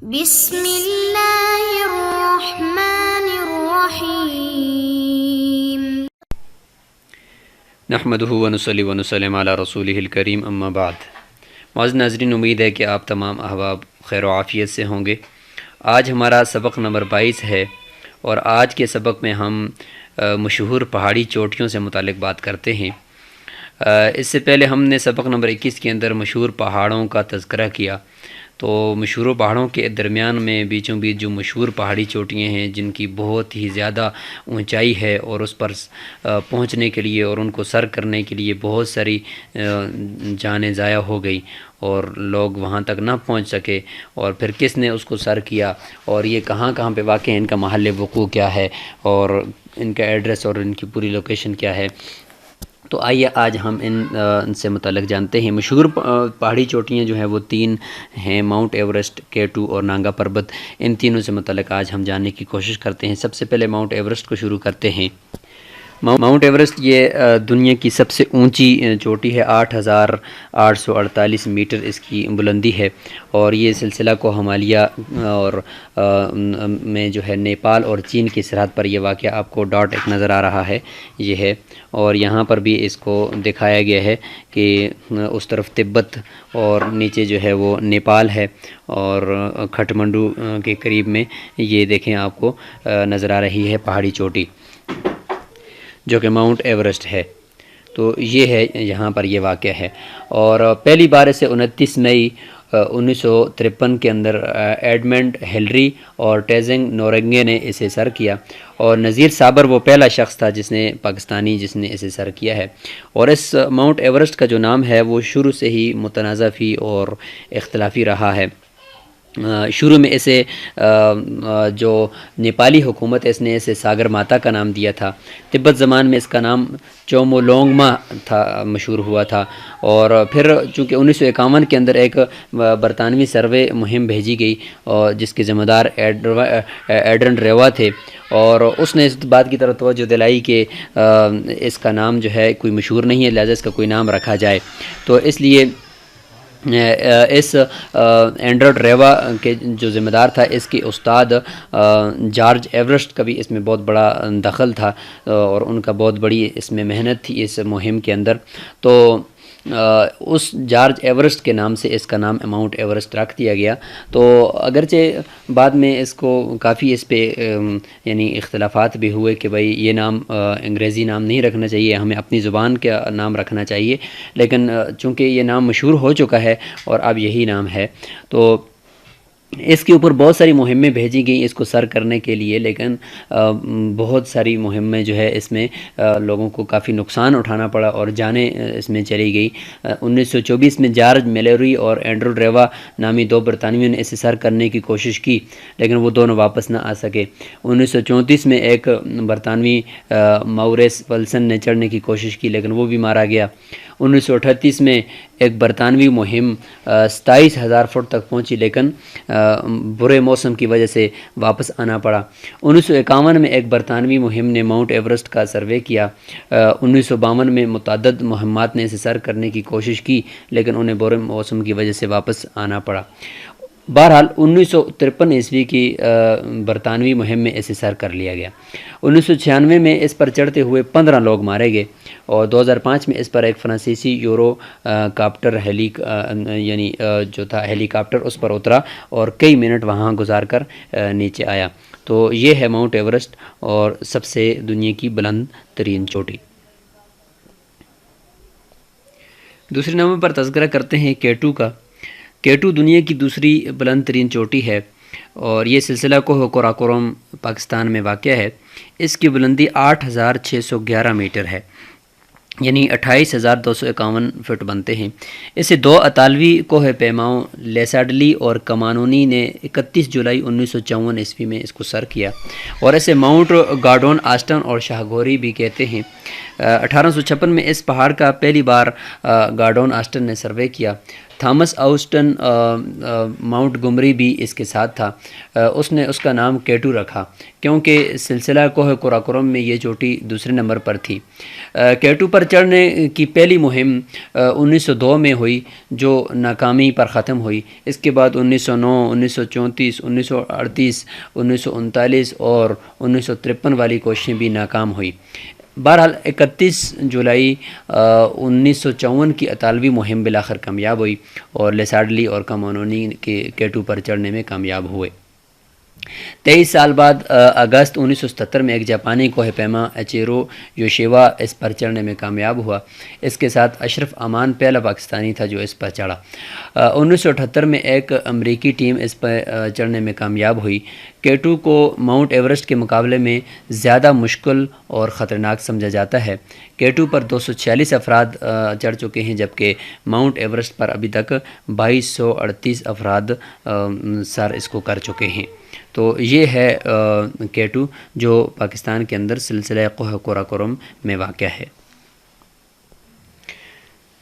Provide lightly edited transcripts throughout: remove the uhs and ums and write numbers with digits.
بسم اللہ الرحمن الرحیم نحمدہ ونصلی ونسلم علی رسولہ الکریم اما بعد۔ معزز ناظرین، امید ہے کہ آپ تمام احباب خیر و عافیت سے ہوں گے۔ آج ہمارا سبق نمبر 22 ہے اور آج کے سبق میں ہم مشہور پہاڑی چوٹیوں سے متعلق بات کرتے ہیں۔ اس سے پہلے ہم نے سبق نمبر 21 کے اندر مشہور پہاڑوں کا تذکرہ کیا، تو مشہور پہاڑوں کے درمیان میں بیچوں بیچ جو مشہور پہاڑی چوٹیاں ہیں جن کی بہت ہی زیادہ اونچائی ہے اور اس پر پہنچنے کے لیے اور ان کو سر کرنے کے لیے بہت ساری جانیں ضائع ہو گئی اور لوگ وہاں تک نہ پہنچ سکے، اور پھر کس نے اس کو سر کیا اور یہ کہاں کہاں پہ واقع ہے، ان کا محل وقوع کیا ہے اور ان کا ایڈریس اور ان کی پوری لوکیشن کیا ہے۔ تو آئیے آج ہم ان سے متعلق جانتے ہیں۔ مشہور پہاڑی چوٹیاں جو ہیں وہ 3 ہیں، ماؤنٹ ایورسٹ، K2 اور نانگا پربت۔ ان تینوں سے متعلق آج ہم جاننے کی کوشش کرتے ہیں۔ سب سے پہلے ماؤنٹ ایورسٹ کو شروع کرتے ہیں۔ ماؤنٹ ایورسٹ یہ دنیا کی سب سے اونچی چوٹی ہے، 8848 میٹر اس کی بلندی ہے، اور یہ سلسلہ کو ہمالیہ اور میں جو ہے نیپال اور چین کی سرحد پر یہ واقعہ آپ کو ڈاٹ ایک نظر آ رہا ہے، یہ ہے، اور یہاں پر بھی اس کو دکھایا گیا ہے کہ اس طرف تبت اور نیچے جو ہے وہ نیپال ہے، اور کھٹمنڈو کے قریب میں یہ دیکھیں آپ کو نظر آ رہی ہے پہاڑی چوٹی جو کہ ماؤنٹ ایورسٹ ہے۔ تو یہ ہے، یہاں پر یہ واقع ہے، اور پہلی بار اسے 29 مئی 1953 کے اندر ایڈمنڈ ہلری اور ٹیزنگ نورنگے نے اسے سر کیا، اور نذیر صابر وہ پہلا شخص تھا جس نے اسے سر کیا ہے۔ اور اس ماؤنٹ ایورسٹ کا جو نام ہے وہ شروع سے ہی متنازع فی اور اختلافی رہا ہے۔ شروع میں اسے جو نیپالی حکومت ہے اس نے اسے ساگر ماتا کا نام دیا تھا۔ تبت زمان میں اس کا نام چومولونگما تھا، مشہور ہوا تھا، اور پھر چونکہ 1951 کے اندر ایک برطانوی سروے مہم بھیجی گئی اور جس کے ذمہ دار ایڈرن ریوا تھے، اور اس نے اس بات کی طرف توجہ دلائی کہ اس کا نام جو ہے کوئی مشہور نہیں ہے، لہذا اس کا کوئی نام رکھا جائے۔ تو اس لیے اس اینڈرڈ ریوا کے جو ذمہ دار تھا، اس کے استاد جارج ایورسٹ کا بھی اس میں بہت بڑا دخل تھا، اور ان کا بہت بڑی اس میں محنت تھی اس مہم کے اندر۔ تو اس جارج ایورسٹ کے نام سے اس کا نام ماؤنٹ ایورسٹ رکھ دیا گیا۔ تو اگرچہ بعد میں اس کو کافی اس پہ یعنی اختلافات بھی ہوئے کہ بھائی یہ نام انگریزی نام نہیں رکھنا چاہیے، ہمیں اپنی زبان کا نام رکھنا چاہیے، لیکن چونکہ یہ نام مشہور ہو چکا ہے اور اب یہی نام ہے، تو اس کے اوپر بہت ساری مہمیں بھیجی گئیں اس کو سر کرنے کے لیے، لیکن بہت ساری مہمیں جو ہے اس میں لوگوں کو کافی نقصان اٹھانا پڑا اور جانیں اس میں چلی گئی۔ 1924 میں جارج میلوری اور اینڈرو ریوا نامی 2 برطانویوں نے اسے سر کرنے کی کوشش کی، لیکن وہ دونوں واپس نہ آ سکے۔ 1934 میں ایک برطانوی ماوریس ولسن نے چڑھنے کی کوشش کی، لیکن وہ بھی مارا گیا۔ 1938 میں ایک برطانوی مہم 27,000 فٹ تک پہنچی، لیکن برے موسم کی وجہ سے واپس آنا پڑا۔ 1951 میں ایک برطانوی مہم نے ماؤنٹ ایورسٹ کا سروے کیا۔ 1952 میں متعدد مہمات نے اسے سر کرنے کی کوشش کی، لیکن انہیں برے موسم کی وجہ سے واپس آنا پڑا۔ بہرحال 1953 عیسوی کی برطانوی مہم میں اسے سر کر لیا گیا۔ 1996 میں اس پر چڑھتے ہوئے 15 لوگ مارے گئے، اور 2005 میں اس پر ایک فرانسیسی یورو کاپٹر جو تھا ہیلی کاپٹر اس پر اترا اور کئی منٹ وہاں گزار کر نیچے آیا۔ تو یہ ہے ماؤنٹ ایورسٹ اور سب سے دنیا کی بلند ترین چوٹی۔ دوسرے نمبر پر تذکرہ کرتے ہیں K2 کا۔ K2 دنیا کی دوسری بلند ترین چوٹی ہے، اور یہ سلسلہ کوہ قراقرم پاکستان میں واقع ہے۔ اس کی بلندی 8611 میٹر ہے، یعنی 28,251 فٹ بنتے ہیں۔ اسے 2 اطالوی کوہ پیماؤں لیساڈلی اور کمانونی نے 31 جولائی 1954 عیسوی میں اس کو سر کیا، اور اسے ماؤنٹ گارڈون آسٹن اور شاہ گوری بھی کہتے ہیں۔ 1856 میں اس پہاڑ کا پہلی بار گارڈون آسٹن نے سروے کیا تھامس آؤسٹن ماؤنٹ گمری بھی اس کے ساتھ تھا. اس نے اس کا نام کیٹو رکھا کیونکہ سلسلہ کوہ قراقرم میں یہ چوٹی دوسرے نمبر پر تھی. کیٹو پر چڑھنے کی پہلی مہم 1902 میں ہوئی جو ناکامی پر ختم ہوئی. اس کے بعد 1909، 1934، 1938، 1939 اور 1953 والی کوششیں بھی ناکام ہوئی. بہرحال 31 جولائی 1954 کی اطالوی مہم بالآخر کامیاب ہوئی اور لیسارڈلی اور کامونونی کے کیٹو پر چڑھنے میں کامیاب ہوئے. 23 سال بعد اگست 1977 میں ایک جاپانی کوہ پیما ایچیرو یوشیوا اس پر چڑھنے میں کامیاب ہوا. اس کے ساتھ اشرف امان پہلا پاکستانی تھا جو اس پر چڑھا. 1978 میں ایک امریکی ٹیم اس پر چڑھنے میں کامیاب ہوئی. کیٹو کو ماؤنٹ ایورسٹ کے مقابلے میں زیادہ مشکل اور خطرناک سمجھا جاتا ہے. کیٹو پر 246 افراد چڑھ چکے ہیں جبکہ ماؤنٹ ایورسٹ پر ابھی تک 2238 افراد سر اس کو کر چکے ہیں. تو یہ ہے کیٹو جو پاکستان کے اندر سلسلہ کوہ قراقرم میں واقع ہے.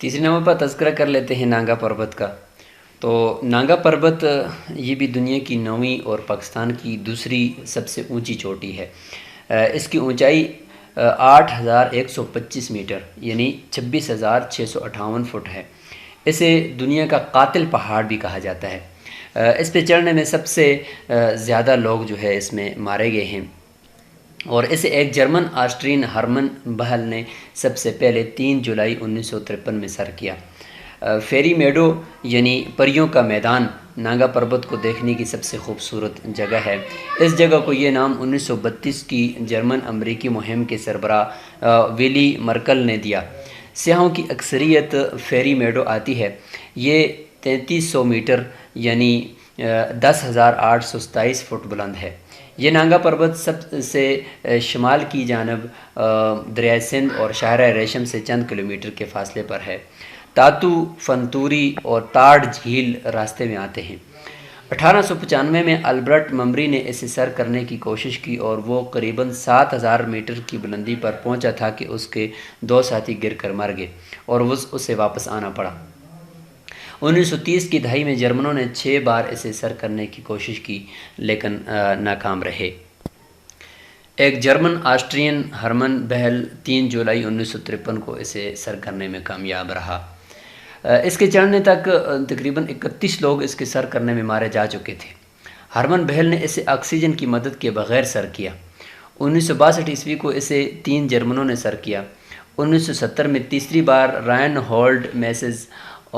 تیسرے نمبر پر تذکرہ کر لیتے ہیں نانگا پروت کا. تو نانگا پروت یہ بھی دنیا کی 9ویں اور پاکستان کی دوسری سب سے اونچی چوٹی ہے. اس کی اونچائی 8125 میٹر یعنی 26,658 فٹ ہے. اسے دنیا کا قاتل پہاڑ بھی کہا جاتا ہے. اس پہ چڑھنے میں سب سے زیادہ لوگ جو ہے اس میں مارے گئے ہیں اور اسے ایک جرمن آسٹرین ہرمن بہل نے سب سے پہلے 3 جولائی 1953 میں سر کیا. فیری میڈو یعنی پریوں کا میدان نانگا پروت کو دیکھنے کی سب سے خوبصورت جگہ ہے. اس جگہ کو یہ نام 1932 کی جرمن امریکی مہم کے سربراہ ویلی مرکل نے دیا. سیاحوں کی اکثریت فیری میڈو آتی ہے. یہ 3300 میٹر یعنی 10,827 فٹ بلند ہے. یہ نانگا پروت سب سے شمال کی جانب دریائے سندھ اور شاہراہ ریشم سے چند کلومیٹر کے فاصلے پر ہے. تاتو، فنتوری اور تاڑ جھیل راستے میں آتے ہیں. 1895 میں البرٹ ممبری نے اسے سر کرنے کی کوشش کی اور وہ قریباً 7000 میٹر کی بلندی پر پہنچا تھا کہ اس کے 2 ساتھی گر کر مر گئے اور اسے واپس آنا پڑا. 1930 کی دہائی میں جرمنوں نے 6 بار اسے سر کرنے کی کوشش کی لیکن ناکام رہے. ایک جرمن آسٹرین ہرمن بہل 3 جولائی 1953 کو اسے سر کرنے میں کامیاب رہا. اس کے چڑھنے تک تقریباً 31 لوگ اس کے سر کرنے میں مارے جا چکے تھے. ہرمن بہل نے اسے آکسیجن کی مدد کے بغیر سر کیا. 1962 عیسوی کو اسے 3 جرمنوں نے سر کیا. 1970 میں تیسری بار رائن ہولڈ میسز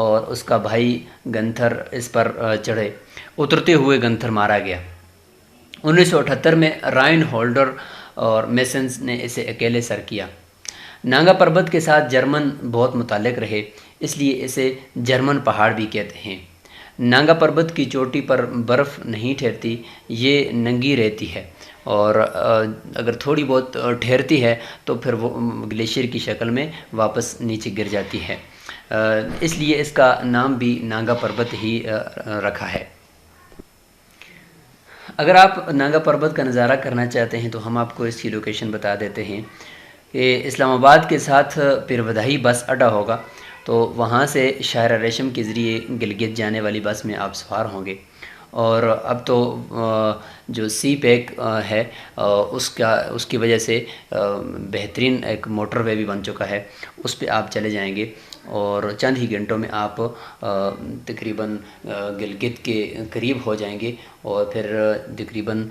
اور اس کا بھائی گنتھر اس پر چڑھے. اترتے ہوئے گنتھر مارا گیا. 1978 میں رائن ہولڈر اور میسنز نے اسے اکیلے سر کیا. نانگا پروت کے ساتھ جرمن بہت متعلق رہے اس لیے اسے جرمن پہاڑ بھی کہتے ہیں. نانگا پروت کی چوٹی پر برف نہیں ٹھہرتی، یہ ننگی رہتی ہے اور اگر تھوڑی بہت ٹھہرتی ہے تو پھر وہ گلیشیئر کی شکل میں واپس نیچے گر جاتی ہے. اس لیے اس کا نام بھی نانگا پروت ہی رکھا ہے. اگر آپ نانگا پروت کا نظارہ کرنا چاہتے ہیں تو ہم آپ کو اس کی لوکیشن بتا دیتے ہیں کہ اسلام آباد کے ساتھ پیرودائی بس اڈا ہوگا تو وہاں سے شاہراہ ریشم کے ذریعے گلگت جانے والی بس میں آپ سوار ہوں گے. اور اب تو جو سی پیک ہے اس کی وجہ سے بہترین ایک موٹر وے بھی بن چکا ہے. اس پہ آپ چلے جائیں گے اور چند ہی گھنٹوں میں آپ تقریباً گلگت کے قریب ہو جائیں گے اور پھر تقریباً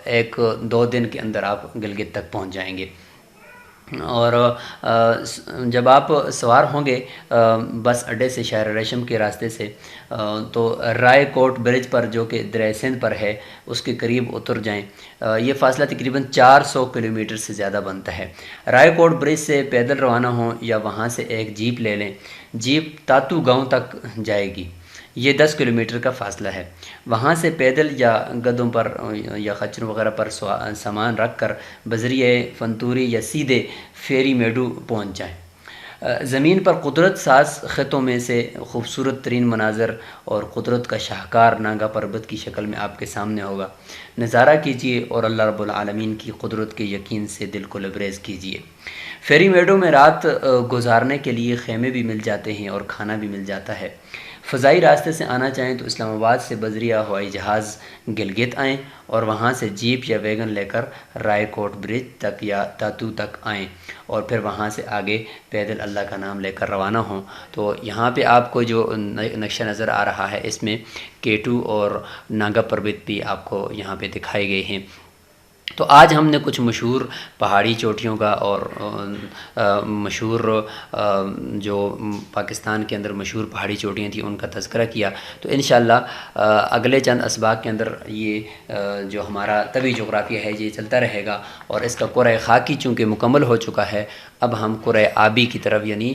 1-2 دن کے اندر آپ گلگت تک پہنچ جائیں گے. اور جب آپ سوار ہوں گے بس اڈے سے شاہراہ ریشم کے راستے سے تو رائے کوٹ برج پر جو کہ دریائے سندھ پر ہے اس کے قریب اتر جائیں. یہ فاصلہ تقریباً 400 کلومیٹر سے زیادہ بنتا ہے. رائے کوٹ برج سے پیدل روانہ ہوں یا وہاں سے ایک جیپ لے لیں. جیپ تاتو گاؤں تک جائے گی. یہ 10 کلومیٹر کا فاصلہ ہے. وہاں سے پیدل یا گدوں پر یا خچروں وغیرہ پر سامان رکھ کر بذریعہ فنتوری یا سیدھے فیری میڈو پہنچ جائیں. زمین پر قدرت ساز خطوں میں سے خوبصورت ترین مناظر اور قدرت کا شاہکار ناگا پربت کی شکل میں آپ کے سامنے ہوگا. نظارہ کیجیے اور اللہ رب العالمین کی قدرت کے یقین سے دل کو لبریز کیجیے. فیری میڈو میں رات گزارنے کے لیے خیمے بھی مل جاتے ہیں اور کھانا بھی مل جاتا ہے. فضائی راستے سے آنا چاہیں تو اسلام آباد سے بذریعہ ہوائی جہاز گلگت آئیں اور وہاں سے جیپ یا ویگن لے کر رائے کوٹ برج تک یا تاتو تک آئیں اور پھر وہاں سے آگے پیدل اللہ کا نام لے کر روانہ ہوں. تو یہاں پہ آپ کو جو نقشہ نظر آ رہا ہے اس میں K2 اور ناگا پربت بھی آپ کو یہاں پہ دکھائے گئے ہیں. تو آج ہم نے کچھ مشہور پہاڑی چوٹیوں کا اور مشہور جو پاکستان کے اندر مشہور پہاڑی چوٹیاں تھیں ان کا تذکرہ کیا. تو انشاءاللہ اگلے چند اسباق کے اندر یہ جو ہمارا طبی جغرافیہ ہے یہ چلتا رہے گا. اور اس کا قرۂ خاکی چونکہ مکمل ہو چکا ہے، اب ہم قرۂ آبی کی طرف یعنی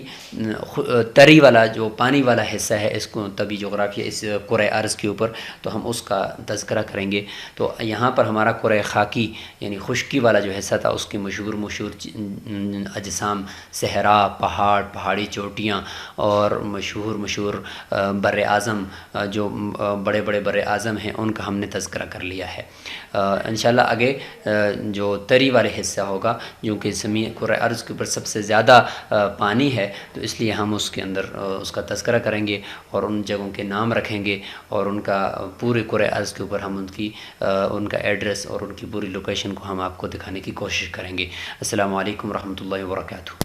تری والا جو پانی والا حصہ ہے اس کو طبی جغرافیہ اس قرۂ ارض کے اوپر تو ہم اس کا تذکرہ کریں گے. تو یہاں پر ہمارا قرۂ خاکی یعنی خشکی والا جو حصہ تھا اس کی مشہور اجسام، صحرا، پہاڑ، پہاڑی چوٹیاں اور مشہور بر اعظم جو بڑے بڑے بر اعظم ہیں ان کا ہم نے تذکرہ کر لیا ہے. انشاءاللہ آگے جو تری والے حصہ ہوگا جو کہ زمین قرۂ ارض کے اوپر سب سے زیادہ پانی ہے تو اس لیے ہم اس کے اندر اس کا تذکرہ کریں گے اور ان جگہوں کے نام رکھیں گے اور ان کا پورے قرۂ ارض کے اوپر ہم ان کا ایڈریس اور ان کی پوری لوکیشن کو ہم آپ کو دکھانے کی کوشش کریں گے. السلام علیکم ورحمۃ اللہ وبرکاتہ.